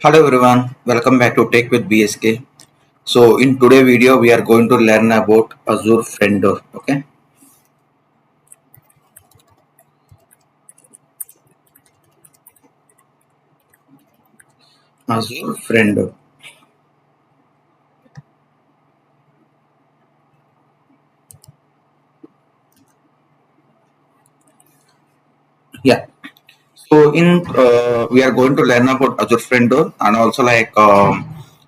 Hello everyone, welcome back to Tech with BSK. So in today's video we are going to learn about Azure Front Door. Okay, Azure Front Door. Yeah. So in we are going to learn about Azure Front Door and also it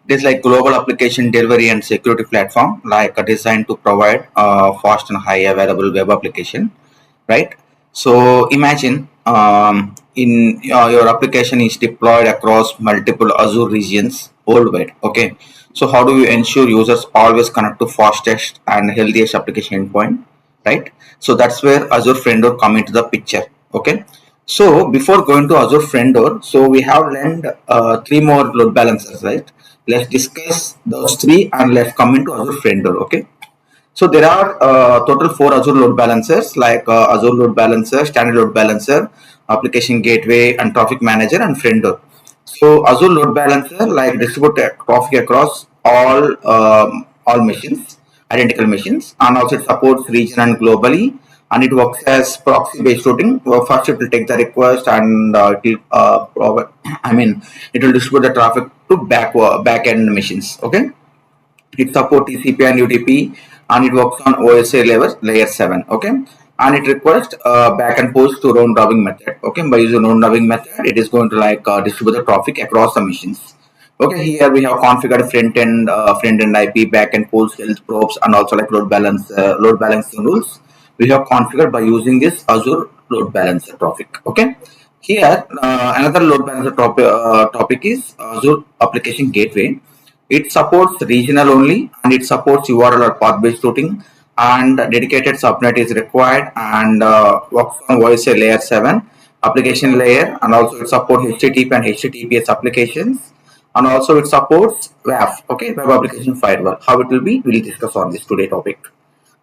is like global application delivery and security platform designed to provide fast and high available web application, right? So imagine in your application is deployed across multiple Azure regions worldwide. Okay, so how do you ensure users always connect to fastest and healthiest application endpoint, right? So that's where Azure Front Door come into the picture. Okay, so before going to Azure Front Door, so we have learned three more load balancers, right? Let's discuss those three and let's come into Azure Front Door. Okay. So there are total four Azure load balancers Azure load balancer, standard load balancer, application gateway, and traffic manager and friend door. So Azure load balancer distribute traffic across all machines, identical machines, and also it supports region and globally, and it works as proxy based routing. Well, first it will take the request and it will I mean it will distribute the traffic to back end machines. Okay, it supports TCP and UDP, and it works on OSA layer 7. Okay, and it requires backend pools to round robin method. Okay, by using round robin method, it is going to distribute the traffic across the machines. Okay, here we have configured front end IP, backend pools, health probes, and also like load balancing rules. We have configured by using this Azure load balancer traffic. Okay, here another load balancer topic is Azure application gateway. It supports regional only, and it supports URL or path-based routing, and dedicated subnet is required, and works on voice layer 7 application layer, and also it supports HTTP and HTTPS applications, and also it supports WAF, okay, web application firewall. How it will be, we'll discuss on this today topic.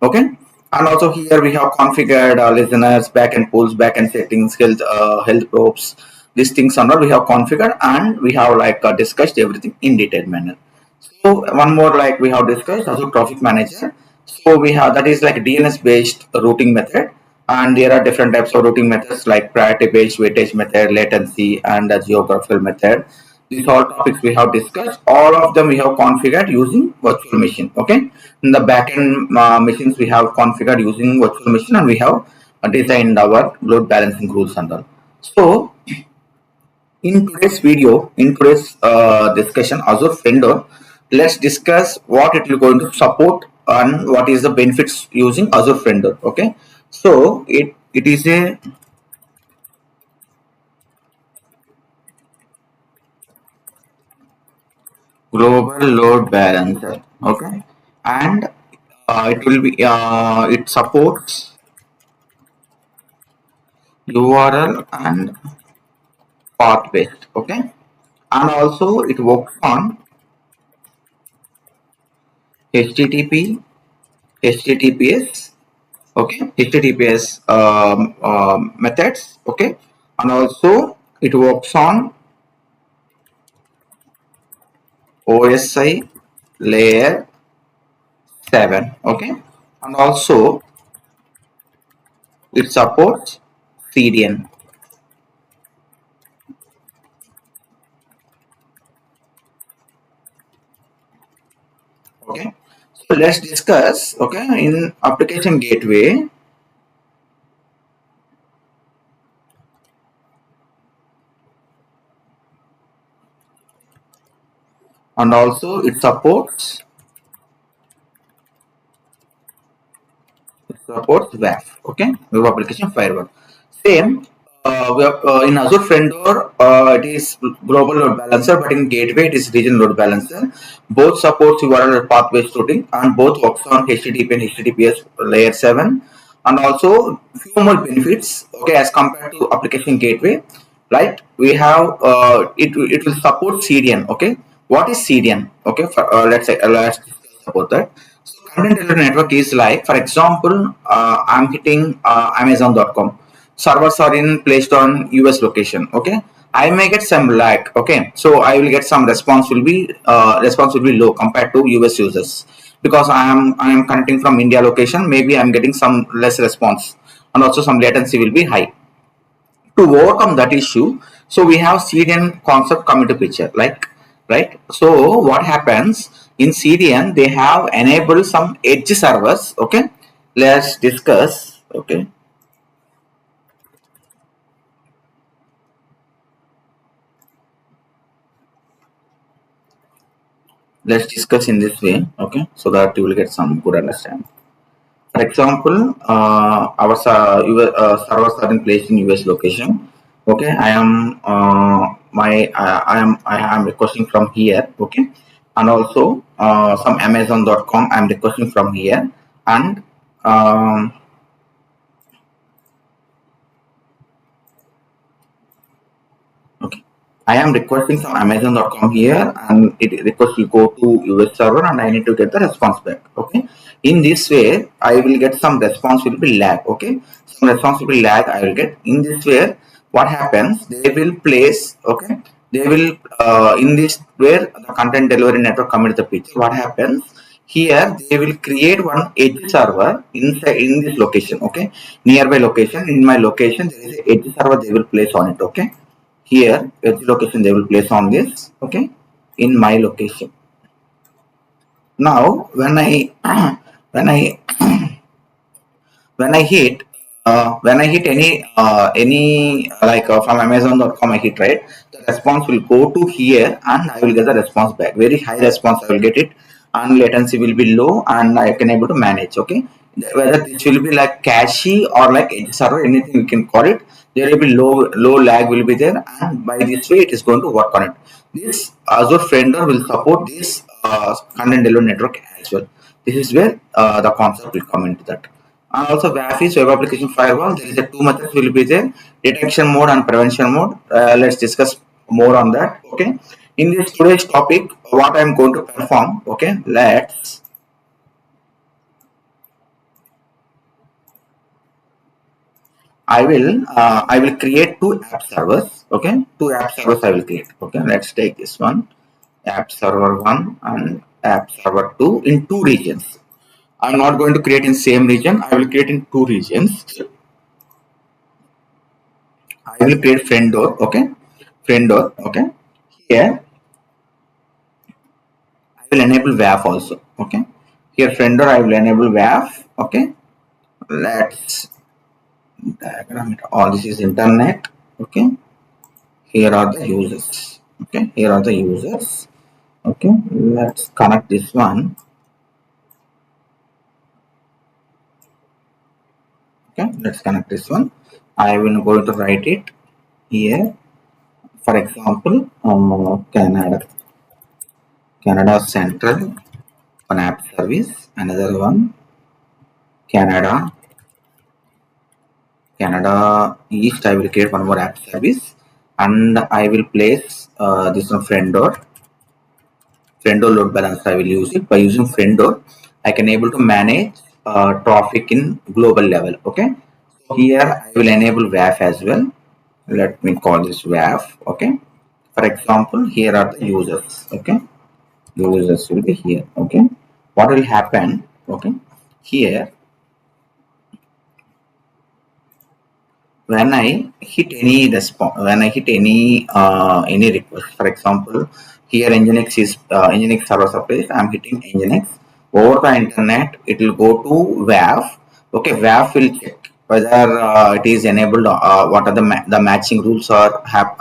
Okay, and also here we have configured listeners, backend pools, backend settings, health probes. These things are not we have configured, and we have discussed everything in detailed manner. So one more we have discussed also traffic manager. So we have that is like DNS based routing method, and there are different types of routing methods like priority based weightage method, latency, and geographical method. These all topics we have discussed. All of them we have configured using virtual machine. Okay, in the backend machines we have configured using virtual machine, and we have designed our load balancing rules and all. So in today's video, in today's discussion, Azure Front Door, let's discuss what it will going to support and what is the benefits using Azure Front Door. Okay, so it is a global load balancer. Okay, and it will be it supports URL and path based. Okay, and also it works on HTTP, HTTPS, okay, HTTPS methods, okay, and also it works on OSI layer 7, okay, and also it supports CDN. Okay, so let's discuss, okay, in application gateway. And also it supports WAF, okay, web application firewall. Same, in Azure Front Door, it is global load balancer, but in Gateway it is regional load balancer. Both supports URL path-based routing, and both works on HTTP and HTTPS layer 7. And also few more benefits, okay, as compared to application gateway. Right, we have it will support CDN. Okay, what is CDN? Okay, let's discuss about that. So content delivery network is like, for example, I'm hitting Amazon.com. Servers are in placed on US location. Okay, I may get some lag. Okay, so I will get some response will be low compared to US users, because I am connecting from India location. Maybe I'm getting some less response, and also some latency will be high. To overcome that issue, so we have CDN concept come into picture, like, right? So what happens in CDN, they have enabled some edge servers. Okay, let's discuss. Okay, let's discuss in this way. Okay, so that you will get some good understanding. For example, our servers are in placed in US location. Okay, I am requesting from here. Okay, and also some Amazon.com I am requesting from here, and um, okay, I am requesting some Amazon.com here, and it request will go to US server, and I need to get the response back. Okay, in this way, I will get some response will be lag. Okay, some response will be lag. I will get in this way. What happens? They will place. Okay, they will in this where the content delivery network come into the picture. What happens? Here they will create one edge server inside in this location. Okay, nearby location. In my location, there is an edge server. They will place on it. Okay, here edge location they will place on this. Okay, in my location. Now when I when I hit any from Amazon.com, I hit, right, the response will go to here, and I will get the response back. Very high response I will get it, and latency will be low, and I can able to manage. Okay, whether this will be like cache or like edge server, anything you can call it, there will be low lag will be there, and by this way it is going to work on it. This Azure Front Door will support this content delivery network as well. This is where the concept will come into that. And also WAF is web application firewall. There is a two methods will be there: detection mode and prevention mode. Let's discuss more on that. Okay. In this today's topic, what I am going to perform. Okay. I will create two app servers. Okay. Two app servers I will create. Okay. Let's take this one, app server 1 and app server 2 in two regions. I'm not going to create in same region. I will create in two regions. I will create friend door. Okay, friend door. Okay, here I will enable WAF also. Okay, here friend door I will enable WAF. Okay, let's diagram it. All this is internet. Okay, here are the users. Okay, here are the users. Okay, let's connect this one. Okay, let's connect this one. I will going to write it here. For example, Canada Central, one app service, another one Canada East. I will create one more app service, and I will place this one friend door load balancer. I will use it. By using friend door, I can able to manage traffic in global level. Okay, so here I will enable WAF as well. Let me call this WAF. Okay, for example, here are the users. Okay, users will be here. Okay, what will happen? Okay, here when I hit any response, when I hit any request, for example, here Nginx is Nginx server supplies. I'm hitting Nginx over the internet. It will go to WAF. Okay, WAF will check whether it is enabled. What are the matching rules are have.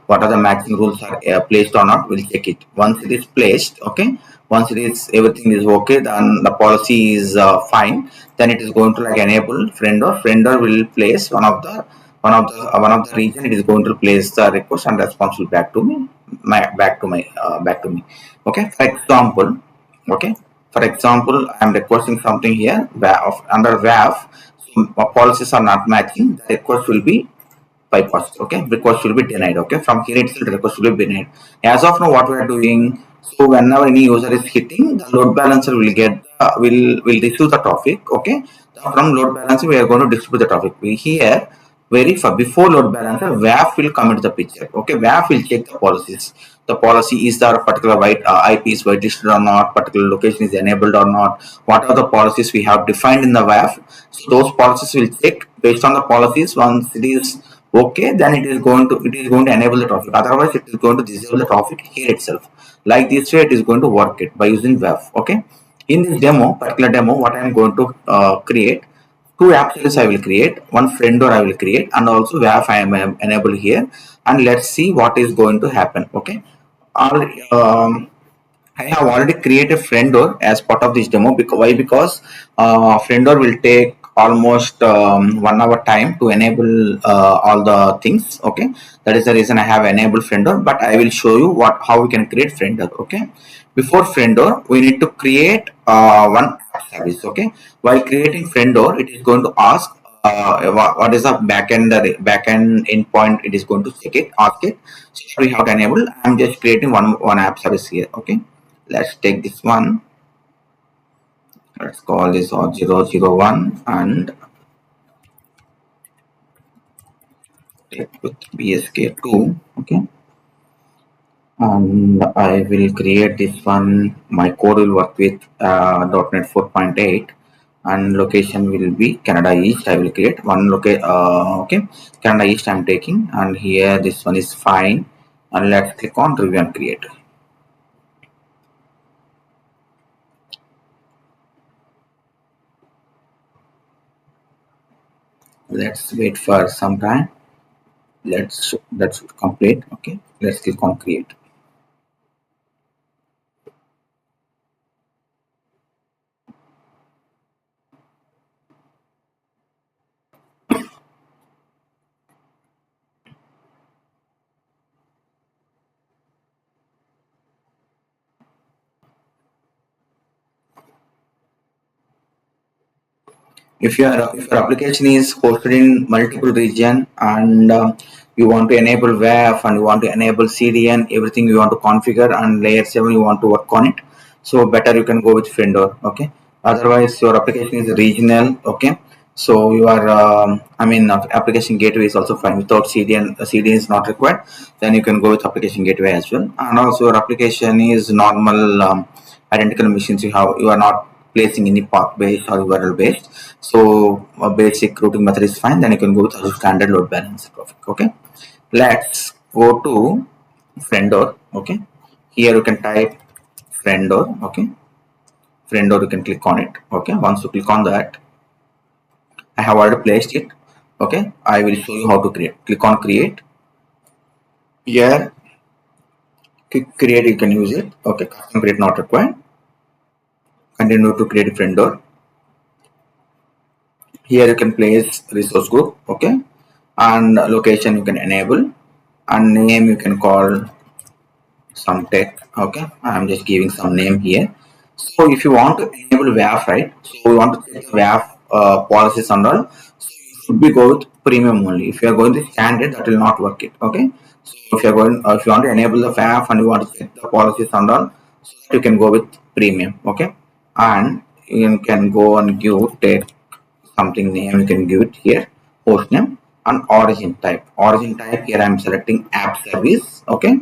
What are the matching rules are placed or not? We'll check it. Once it is placed, okay. Once it is everything is okay, then the policy is fine. Then it is going to like enable friend or friender will place one of the region. It is going to place the request and response will back to me, back to me. Okay. For example, okay. For example, I am requesting something here under WAF. So policies are not matching. The request will be bypassed. Okay, request will be denied. Okay, from here itself the request will be denied. As of now, what we are doing, so whenever any user is hitting, the load balancer will get will receive the traffic. Okay, from load balancer we are going to distribute the traffic. We here verify before load balancer, WAF will come into the picture. Okay, WAF will check the policies. The policy is there a particular IP is whitelisted or not, particular location is enabled or not. What are the policies we have defined in the WAF? So those policies will check based on the policies. Once it is okay, then it is going to enable the traffic. Otherwise, it is going to disable the traffic here itself. Like this way, it is going to work it by using WAF. Okay. In this particular demo, what I am going to create, two app services I will create, one friend door I will create, and also WAF I am enabled here. And let's see what is going to happen. Okay. All, I have already created friend door as part of this demo. Because why? Because friend door will take almost 1 hour time to enable all the things. Okay, that is the reason I have enabled friend door. But I will show you how we can create friend door. Okay, before friend door, we need to create one app service. Okay, while creating friend door, it is going to ask what is the backend endpoint. It is going to check it, ask it. So we have to enable. I'm just creating one app service here. Okay, let's take this one. Let's call this 001 and take with BSK2. Okay, and I will create this one. My code will work with .NET 4.8 and location will be Canada East. I will create one okay, Canada East I'm taking, and here this one is fine. And let's click on review and create. Let's wait for some time. That's complete. Okay, let's click on create. If your application is hosted in multiple region, and you want to enable WAF and you want to enable CDN, everything you want to configure, and layer 7 you want to work on it, so better you can go with Friendor. Okay, otherwise your application is regional. Okay, so your application gateway is also fine without CDN. CDN is not required, then you can go with application gateway as well. And also your application is normal identical machines. You are not placing any path based or URL based. So a basic routing method is fine. Then you can go with a standard load balancer traffic. Okay. Let's go to Friendor. Okay. Here you can type Friendor. Okay. Friendor, you can click on it. Okay. Once you click on that, I have already placed it. Okay. I will show you how to create. Click on create. Here, click create. You can use it. Okay. Custom create not required. Continue to create Friendor. Here you can place resource group. Okay. And location you can enable, and name you can call some tech. Okay, I'm just giving some name here. So if you want to enable WAF, right, so we want to check the WAF policies and all, so you should be go with premium only. If you are going to standard, that will not work it. Okay, so if you want to enable the WAF and you want to check the policies and all, so you can go with premium. Okay, and you can go and give take something name. You can give it here host name and origin type. Origin type here I'm selecting app service. Okay,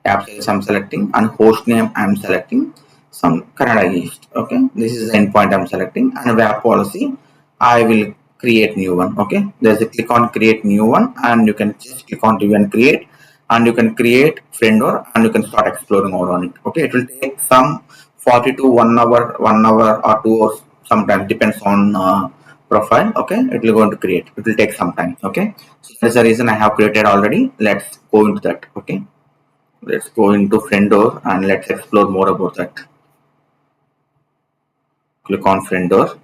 app service I'm selecting, and host name I'm selecting some Canada East. Okay, this is the endpoint I'm selecting, and WAP policy I will create new one. Okay, there's a click on create new one, and you can just click on review and create, and you can create friendor and you can start exploring more on it. Okay, it will take some 40 to 1 hour, 1 hour or 2 hours, sometimes depends on profile. Okay, it will go to create, it will take some time. Okay, so that's the reason I have created already. Let's go into that. Okay, let's go into Friendor and let's explore more about that. Click on Friendor.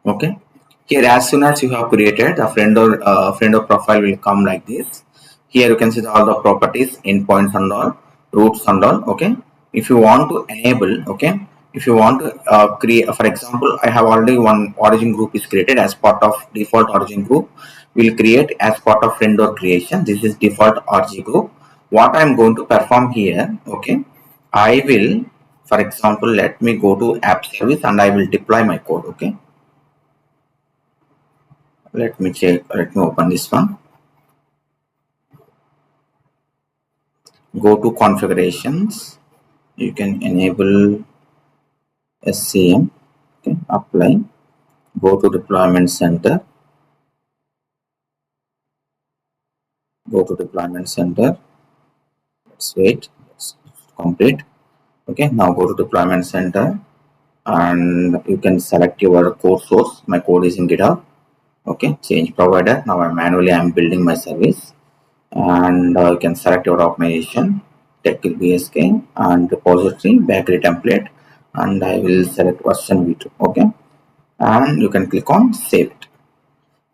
Okay. Here, as soon as you have created a Friendor profile will come like this. Here you can see all the properties, endpoints and all, routes and all. Okay. If you want to enable, okay, if you want to create, for example, I have already one origin group is created as part of default origin group. We'll create as part of Friendor creation. This is default origin group. What I'm going to perform here, okay, I will, for example, let me go to app service and I will deploy my code. Okay. Let me check. Let me open this one. Go to configurations. You can enable SCM. Okay, apply. Go to deployment center. Go to deployment center. Let's wait. Let's complete. Okay, now go to deployment center and you can select your code source. My code is in GitHub. Okay, change provider. Now I'm building my service, and you can select your organization. Tech will be SK and repository bakery template, and I will select version v2. Okay, and you can click on save it.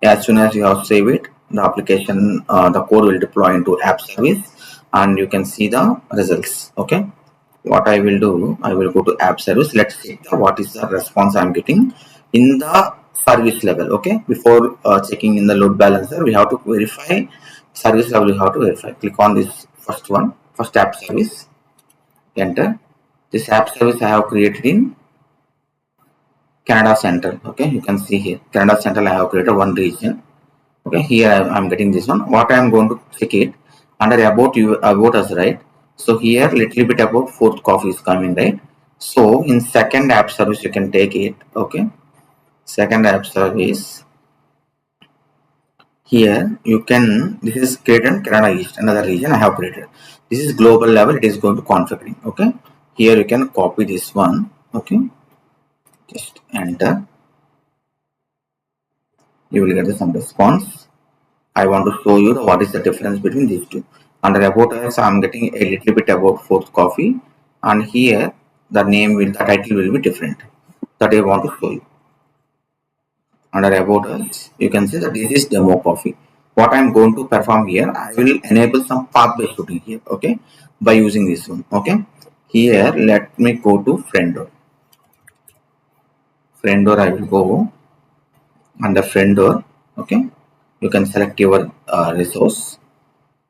As soon as you have saved it, the application, the code will deploy into app service, and you can see the results. Okay, what I will do, I will go to app service. Let's see what is the response I'm getting in the service level. Okay, before checking in the load balancer, we have to verify service level. You have to verify. Click on this first one, first app service. Enter. This app service I have created in Canada Central. Okay, you can see here Canada Central. I have created one region. Okay, here I'm getting this one. What I'm going to check it under about us, right? So here little bit about fourth coffee is coming, right? So in second app service you can take it. Okay, second app service, here you can, this is created Canada East, another region I have created. This is global level, it is going to configuring. Okay, here you can copy this one. Okay, just enter, you will get some response. I want to show you what is the difference between these two. Under about us, I am getting a little bit about fourth coffee, and here the title will be different. That I want to show you. Under about us, you can see that this is demo coffee. What I am going to perform here, I will enable some path-based routing here. Okay, by using this one. Okay, here let me go to friend door. Friend door, I will go under friend door. Okay, you can select your resource.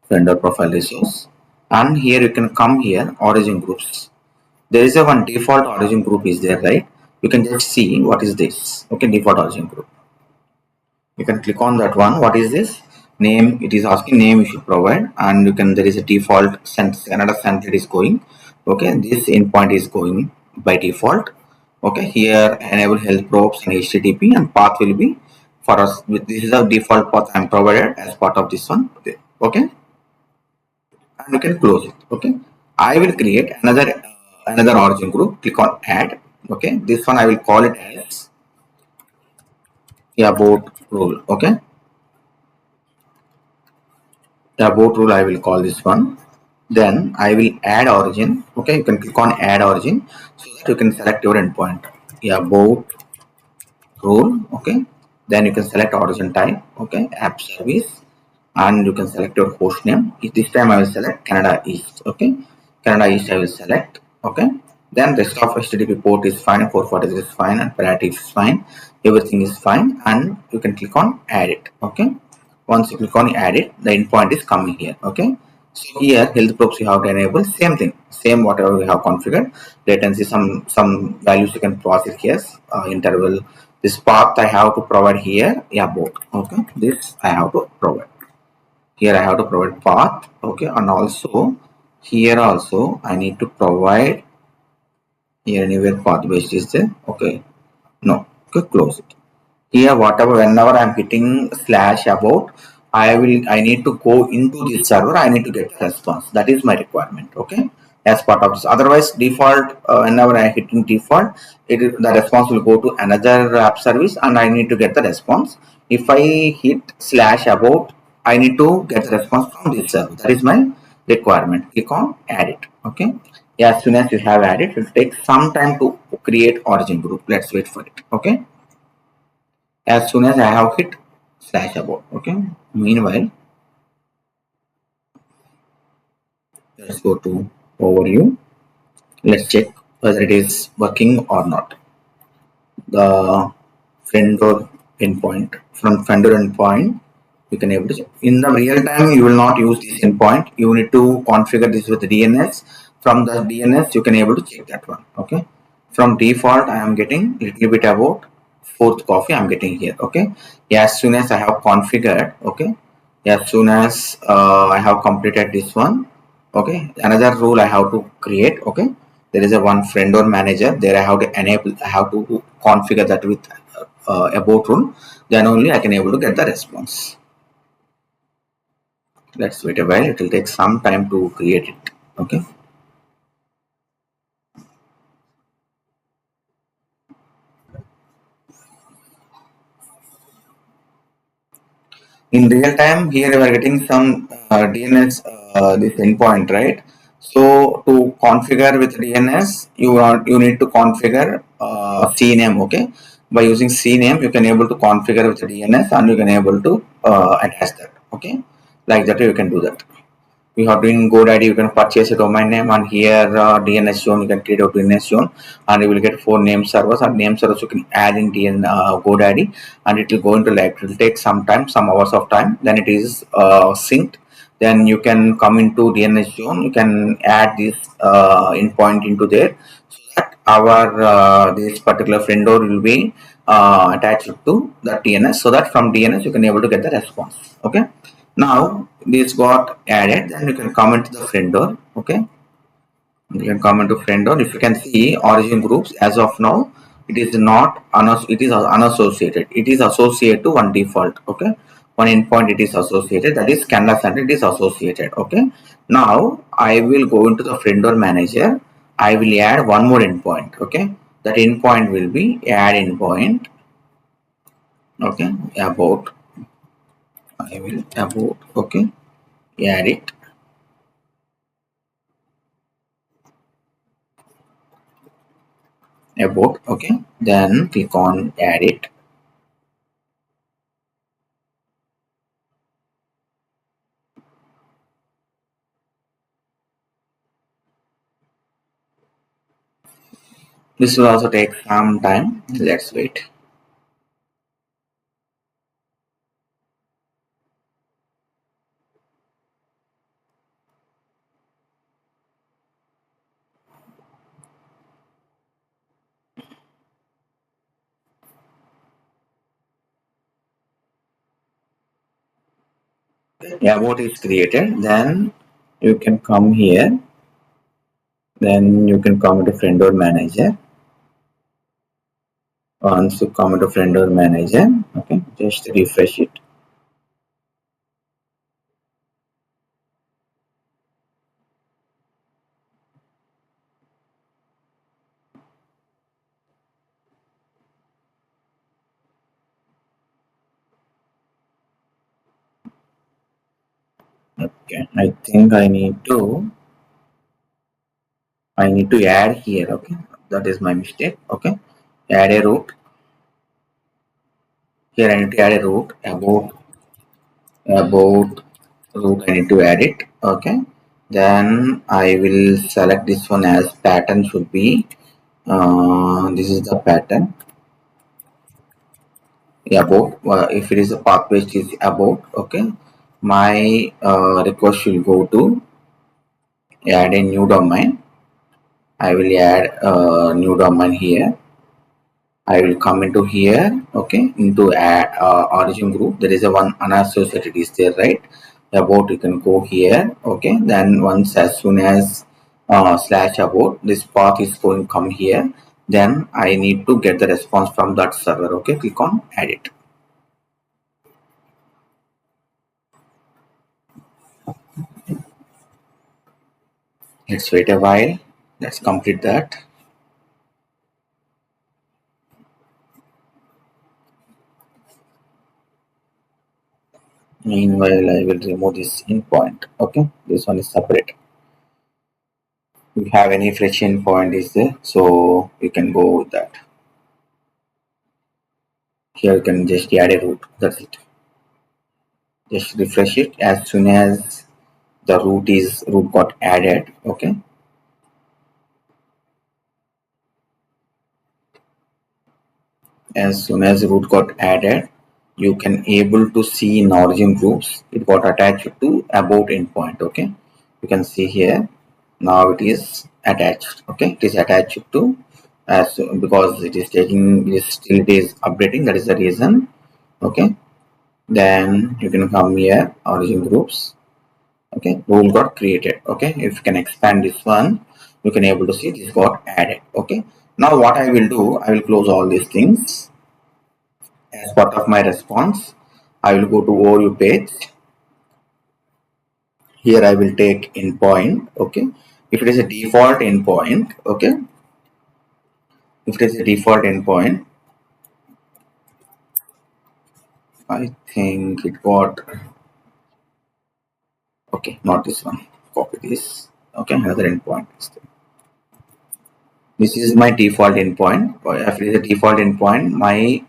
Vendor profile resource, and here you can come here origin groups. There is a one default origin group is there, right? You can just see what is this. Okay, default origin group, you can click on that one. What is this name? It is asking name you should provide, and you can, there is a default another centered is going. Okay, this endpoint is going by default. Okay, here enable health probes and HTTP, and path will be for us with, this is the default path I'm provided as part of this one. Okay, and you can close it. Okay, I will create another origin group. Click on add. Okay, this one I will call it as about rule. Okay, about rule I will call this one. Then I will add origin. Okay, you can click on add origin so that you can select your endpoint. About rule. Okay, then you can select origin type. Okay, app service, and you can select your host name. This time I will select Canada East. Okay, Canada East I will select. Okay, then rest of HTTP port is fine, 443 is fine, and priority is fine. Everything is fine, and you can click on add it. Okay, once you click on add it, the endpoint is coming here. Okay, so here health probes you have to enable, same thing, same whatever we have configured. Latency, some values you can pass it here. Interval, this path I have to provide here. Yeah, both. Okay, this I have to provide here. I have to provide path. Okay, and also here also I need to provide here anywhere path based is there. Okay, no. Okay, close it. Here whatever, whenever I'm hitting slash about, I need to go into this server. I need to get the response. That is my requirement. Okay, as part of this. Otherwise default, whenever I hitting default, the response will go to another app service, and I need to get the response. If I hit slash about, I need to get the response from this server. That is my requirement. Click on add it. Okay, as soon as you have added, it will take some time to create origin group. Let's wait for it. Okay, as soon as I have hit slash about. Okay, meanwhile, let's go to overview. Let's check whether it is working or not. The vendor endpoint, from vendor endpoint, you can able to check. In the real time, you will not use this endpoint. You need to configure this with the DNS. From the DNS, you can able to check that one. Okay, from default, I am getting little bit about fourth copy I'm getting here. Okay, as soon as I have configured, okay, as soon as I have completed this one, okay, another rule I have to create. Okay, there is a one friend or manager there. I have to enable, I have to configure that with about rule, then only I can able to get the response. Let's wait a while, it will take some time to create it. Okay, in real time here we are getting some DNS this endpoint, right? So to configure with DNS, you need to configure CNAME. Okay, by using CNAME you can able to configure with DNS and you can able to attach that. Okay, like that you can do that. We have doing GoDaddy, you can purchase a domain name, and here DNS zone, you can create a DNS zone and you will get 4 name servers, and name servers you can add in GoDaddy, and it will go into, like, it will take some time, some hours of time, then it is synced. Then you can come into DNS zone, you can add this endpoint into there, so that our this particular friend door will be attached to the DNS, so that from DNS you can able to get the response. Okay, now this got added, then you can comment the friend door. Okay, you can comment to friend door. If you can see origin groups as of now, it is not it is unassociated. It is associated to one default. Okay, one endpoint it is associated, that is Canada Center, it is associated. Okay, now I will go into the friend door manager. I will add one more endpoint. Okay, that endpoint will be add endpoint. Okay, about, I will about, okay, add it about. Okay, then click on add it. This will also take some time. Let's wait. About is created, then you can come here, then you can come to friend or manager. Once you come to friend or manager, okay, just refresh it. Okay, I think I need to add here. Okay, that is my mistake. Okay, add a root. Here I need to add a root about root. I need to add it. Okay, then I will select this one as pattern should be this is the pattern about. If it is a path based is about. Okay, my request should go to add a new domain. I will add a new domain here. I will come into here, okay, into add origin group. There is a one unassociated is there, right? About, you can go here, okay. Then once, as soon as slash about, this path is going to come here. Then I need to get the response from that server. Okay, click on add it. Let's wait a while. Let's complete that. Meanwhile, I will remove this endpoint. Okay, this one is separate. If you have any fresh endpoint is there, so you can go with that. Here you can just add a root. That's it. Just refresh it. As soon as the root got added. Okay. As soon as root got added, you can able to see in origin groups it got attached to about endpoint. Okay. You can see here now it is attached. Okay, it is attached to as because it is taking this still it is updating, that is the reason. Okay, then you can come here origin groups. Okay, rule got created. Okay, if you can expand this one, you can able to see this got added. Okay, now what I will do, I will close all these things. As part of my response, I will go to overview page. Here I will take endpoint. Okay, if it is a default endpoint, okay, if it is a default endpoint, I think it got, okay, not this one. Copy this. Okay, another endpoint is there. This is my default endpoint. If it is a default endpoint, my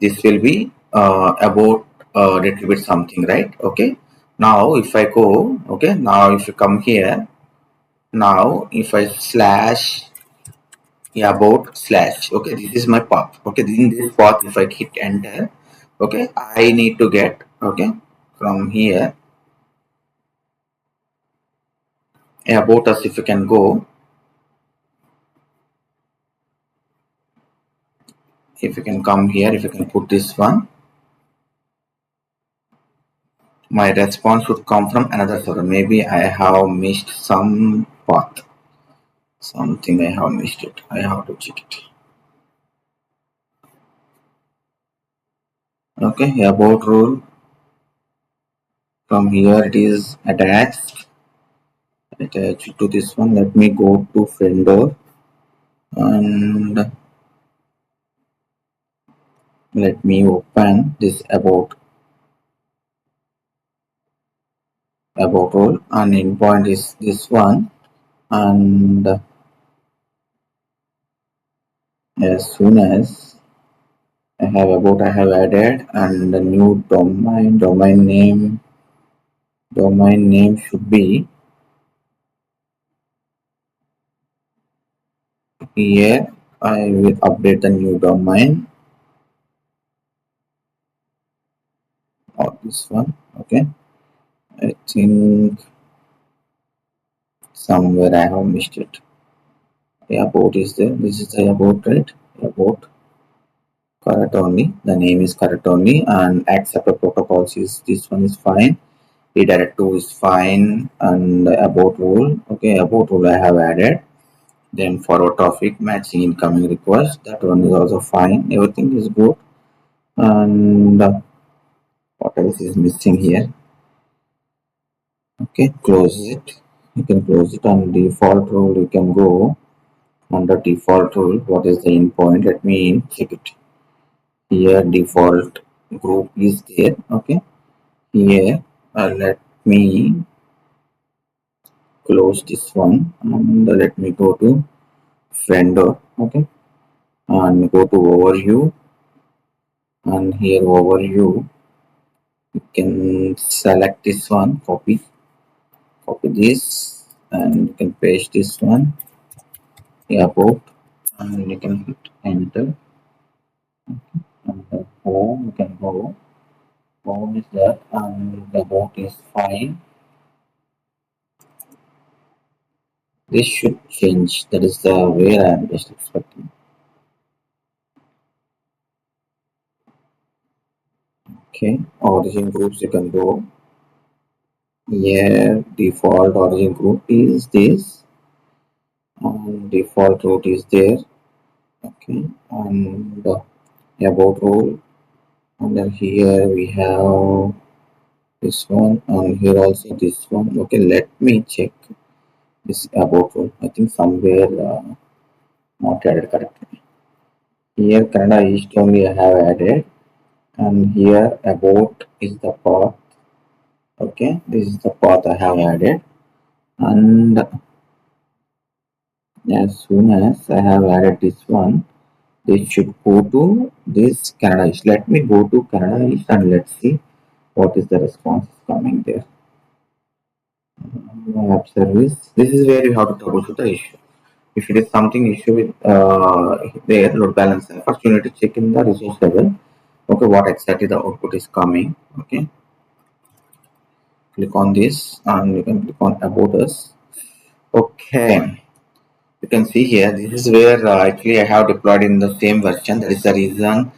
this will be about little bit something, right? Okay. Now if I go, okay, now if you come here, now if I slash, yeah, about slash, okay, this is my path. Okay, in this path, if I hit enter, okay, I need to get, okay, from here, about us, if you can go, if you can come here, if you can put this one, my response would come from another server. Maybe I have missed some path, something I have missed it. I have to check it. Okay, about rule. From here it is attached to this one. Let me go to friend door and let me open this about role, and endpoint is this one. And as soon as I have added, and the new domain name should be here. I will update the new domain or this one. Okay, I think somewhere I have missed it. About is there. This is the about, right? About correct only. The name is correct only, and accept the protocols is this one is fine. Redirect to is fine, and about rule. Okay, about rule I have added. Then forward traffic matching incoming request. That one is also fine. Everything is good. And what else is missing here? Okay, close it. You can close it. On default rule, you can go under default rule. What is the endpoint? Let me check it. Here default group is there. Okay, here let me close this one and let me go to friend door. Okay, and go to overview, and here overview you can select this one, copy this, and you can paste this one, about, and you can hit enter. Okay. And the home you can go, home is that, and the about is fine. This should change. That is the way I am just expecting. Okay, origin groups you can go. Yeah, default origin group is this, and default route is there. Okay, and about role. And then here we have this one, and here also this one. Okay, let me check this about role. I think somewhere not added correctly. Here Canada East only I have added, and here about is the path. Okay, this is the path I have added, and as soon as I have added this one, this should go to this Canada East. Let me go to Canada East and let's see what is the response coming there. App service. This is where you have to troubleshoot the issue. If it is something issue with their load balancer, first you need to check in the resource level. Okay, what exactly the output is coming. Okay, click on this and you can click on about us. Okay, You can see here, this is where actually I have deployed in the same version. That is the reason.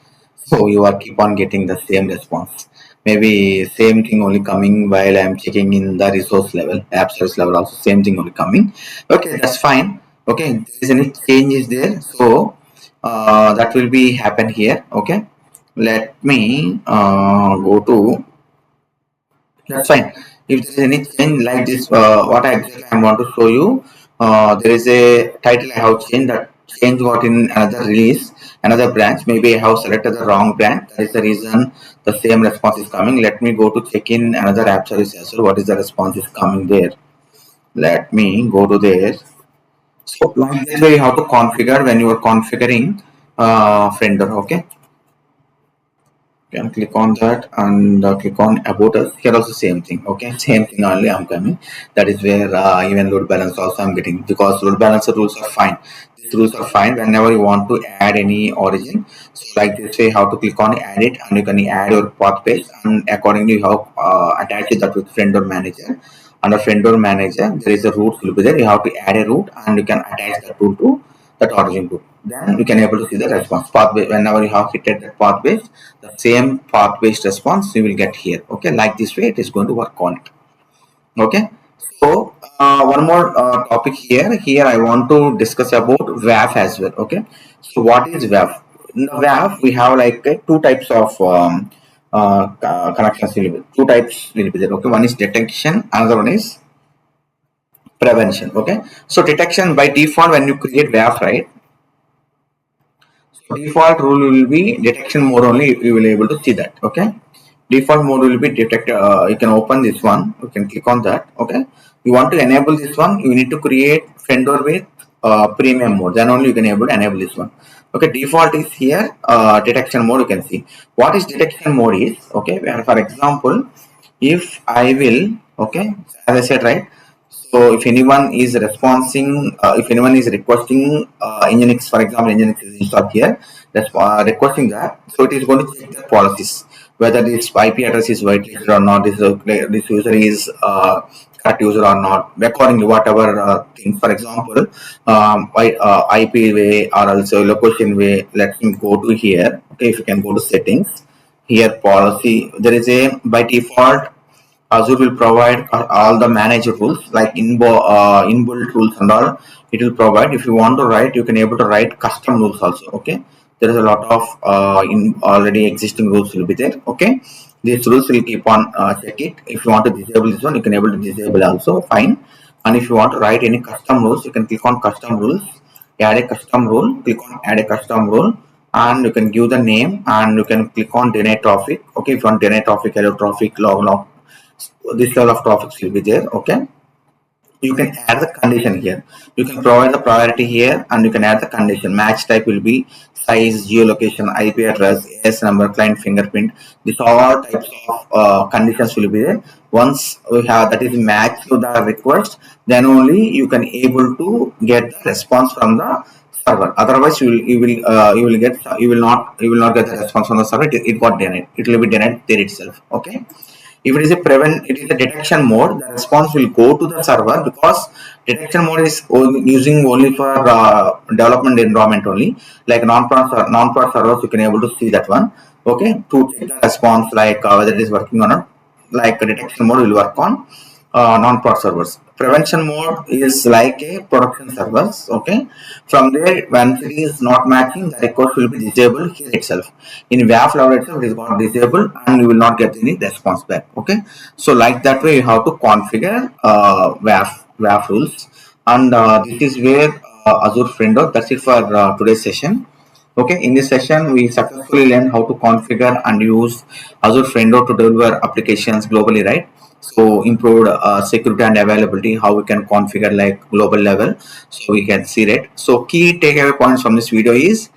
So you are keep on getting the same response. Maybe same thing only coming while I'm checking in the resource level, app service level also same thing only coming. Okay, that's fine. Okay, if there is any changes there, so that will be happen here. Okay, let me go to. That's fine. If there is any change like this, what I exactly I want to show you, there is a title I have changed that change what in another release, another branch. Maybe I have selected the wrong branch. That is the reason the same response is coming. Let me go to check in another app service as well. What is the response is coming there? Let me go to there. So like this way you have to configure when you are configuring Friender. Okay. Can click on that and click on about us. Here also same thing. Okay, same thing only I'm coming. That is where even load balance also I'm getting, because load balancer rules are fine. These rules are fine whenever you want to add any origin. So like this way, how to click on add it, and you can add your path page, and accordingly you have attached that with friend or manager. Under friend or manager, there is a route will be there. You have to add a route, and you can attach that route to that origin group. Then you can able to see the response path. Whenever you have hit that path base, the same path based response you will get here. Okay, like this way it is going to work on it. Okay, so one more topic here I want to discuss about WAF as well. Okay, so what is WAF? In the WAF we have like two types of connections will be, two types will be there. Okay, one is detection, another one is prevention. Okay, so detection by default when you create WAF, right? So default rule will be detection mode only. You will be able to see that. Okay, default mode will be detect. You can open this one. You can click on that. Okay, you want to enable this one. You need to create Fendor with premium mode. Then only you can able to enable this one. Okay, default is here. Detection mode. You can see what is detection mode is. Okay, where for example, if I will. Okay, as I said, right. So if anyone is responding, if anyone is requesting Nginx, for example, Nginx is installed here, that's requesting that. So it is going to check the policies, whether this IP address is whitelisted or not, this user is correct user or not, accordingly whatever things. For example, IP way or also location way. Let me go to here. Okay, if you can go to settings, here policy. There is a by default Azure will provide all the managed rules like inbuilt rules and all. It will provide. If you want to write, you can able to write custom rules also. Okay, there is a lot of in already existing rules will be there. Okay, these rules will keep on check it. If you want to disable this one, you can able to disable also. Fine. And if you want to write any custom rules, you can click on custom rules. Add a custom rule. Click on add a custom rule, and you can give the name, and you can click on deny traffic. Okay, if you want deny traffic, hello traffic, log, this level of topics will be there. Okay, you can add the condition here. You can provide the priority here, and you can add the condition. Match type will be size, geolocation, IP address, AS number, client fingerprint. These all types of conditions will be there. Once we have that is matched to the request, then only you can able to get the response from the server. Otherwise you will not get the response from the server. It got denied. It will be denied there itself. Okay, if it is a it is a detection mode, the response will go to the server, because detection mode is using only for development environment only. Like non-prod servers, you can able to see that one. Okay, to check the response like whether it is working or not. Like detection mode will work on non-prod servers. Prevention mode is like a production servers. Okay, from there, once it is not matching, the request will be disabled here itself. In WAF level itself, it is got disabled, and you will not get any response back. Okay, so like that way, you have to configure WAF rules, and this is where Azure Framework. That's it for today's session. Okay, in this session, we successfully learned how to configure and use Azure Front Door to deliver applications globally, right? So improved security and availability, how we can configure like global level, so we can see that. So key takeaway points from this video is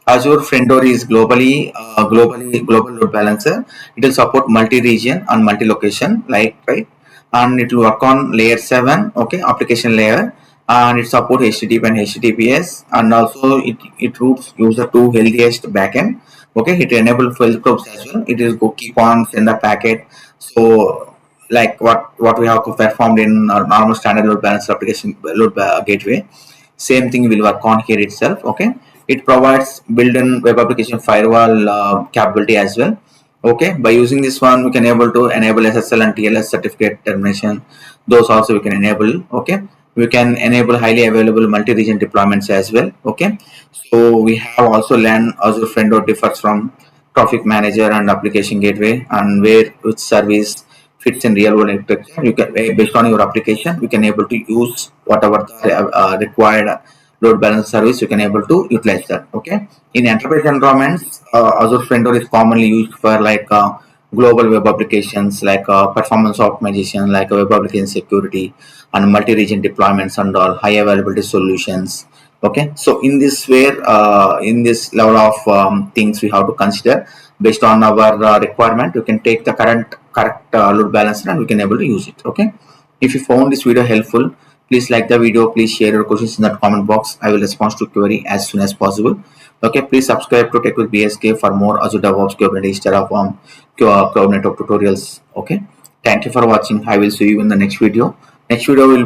Azure Front Door is global load balancer. It will support multi-region and multi-location, like right, and it will work on layer 7. Okay, application layer, and it supports HTTP and HTTPS, and also it routes user to healthiest backend. Okay, it enables file probes as well. It is go keep on send the packet. So like what we have performed in our normal standard load balancer application gateway. same thing will work on here itself. Okay, it provides built-in web application firewall capability as well. Okay, by using this one we can able to enable SSL and TLS certificate termination. Those also we can enable. Okay, we can enable highly available multi-region deployments as well. Okay, so we have also learned Azure Front Door differs from traffic manager and application gateway, and where which service fits in real world architecture. You can, based on your application, you can able to use whatever the required load balance service, you can able to utilize that. Okay, in enterprise environments, Azure Front Door is commonly used for like global web applications, like performance optimization, like web application security and multi-region deployments and all high availability solutions. Okay, so in this way, in this level of things we have to consider. Based on our requirement, you can take the correct load balancer and we can able to use it. Okay, if you found this video helpful, please like the video, please share your questions in the comment box. I will respond to query as soon as possible. Okay, please subscribe to Tech with BSK for more Azure DevOps, Kubernetes, Terraform, Cloud Network tutorials. Okay, thank you for watching. I will see you in the next video. Next video will be